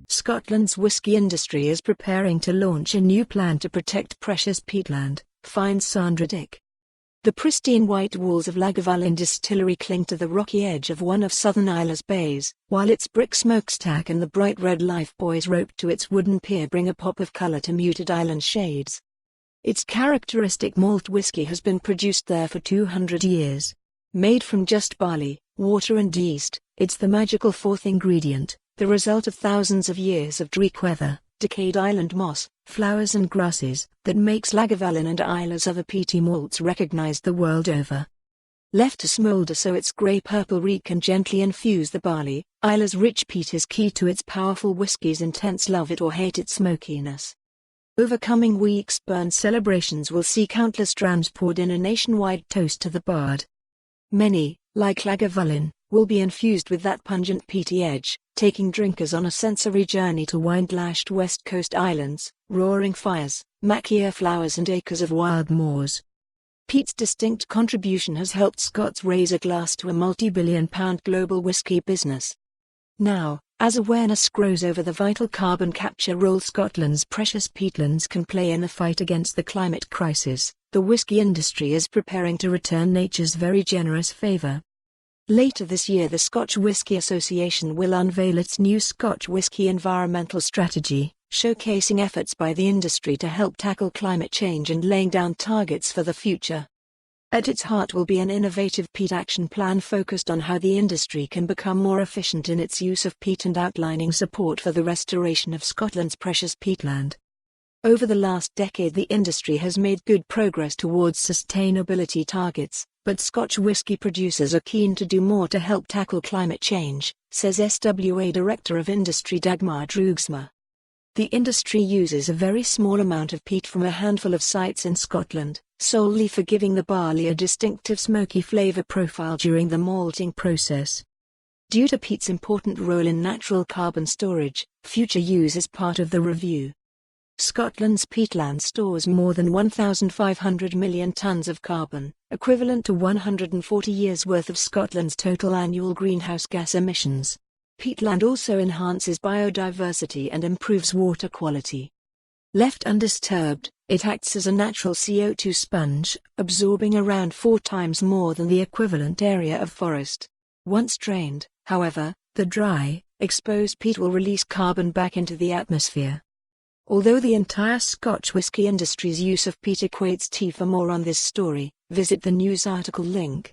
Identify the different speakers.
Speaker 1: Scotland's whisky industry is preparing to launch a new plan to protect precious peatland, finds Sandra Dick. The pristine white walls of Lagavulin Distillery cling to the rocky edge of one of southern Islays bays, while its brick smokestack and the bright red life buoys roped to its wooden pier bring a pop of colour to muted island shades. Its characteristic malt whisky has been produced there for 200 years. Made from just barley, water and yeast, it's the magical fourth ingredient, the result of thousands of years of dreich weather, decayed island moss, flowers and grasses, that makes Lagavulin and Islay's other peaty malts recognized the world over. Left to smoulder so its grey-purple reek can gently infuse the barley, Islay's rich peat is key to its powerful whiskies' intense love it or hate its smokiness. Over coming weeks burn celebrations will see countless drams poured in a nationwide toast to the bard. Many, like Lagavulin, will be infused with that pungent peaty edge, taking drinkers on a sensory journey to wind-lashed west coast islands, roaring fires, macaw flowers and acres of wild moors. Peat's distinct contribution has helped Scots raise a glass to a multi-billion-pound global whisky business. Now, as awareness grows over the vital carbon capture role Scotland's precious peatlands can play in the fight against the climate crisis, the whisky industry is preparing to return nature's very generous favour. Later this year the Scotch Whisky Association will unveil its new Scotch Whisky Environmental Strategy, showcasing efforts by the industry to help tackle climate change and laying down targets for the future. At its heart will be an innovative peat action plan focused on how the industry can become more efficient in its use of peat and outlining support for the restoration of Scotland's precious peatland. Over the last decade the industry has made good progress towards sustainability targets, but Scotch whisky producers are keen to do more to help tackle climate change, says SWA Director of Industry Dagmar Droogsma. The industry uses a very small amount of peat from a handful of sites in Scotland, solely for giving the barley a distinctive smoky flavour profile during the malting process. Due to peat's important role in natural carbon storage, future use is part of the review. Scotland's peatland stores more than 1,500 million tonnes of carbon, equivalent to 140 years' worth of Scotland's total annual greenhouse gas emissions. Peatland also enhances biodiversity and improves water quality. Left undisturbed, it acts as a natural CO2 sponge, absorbing around 4 times more than the equivalent area of forest. Once drained, however, the dry, exposed peat will release carbon back into the atmosphere. Although the entire Scotch whisky industry's use of peat equates tea. For more on this story, visit the news article link.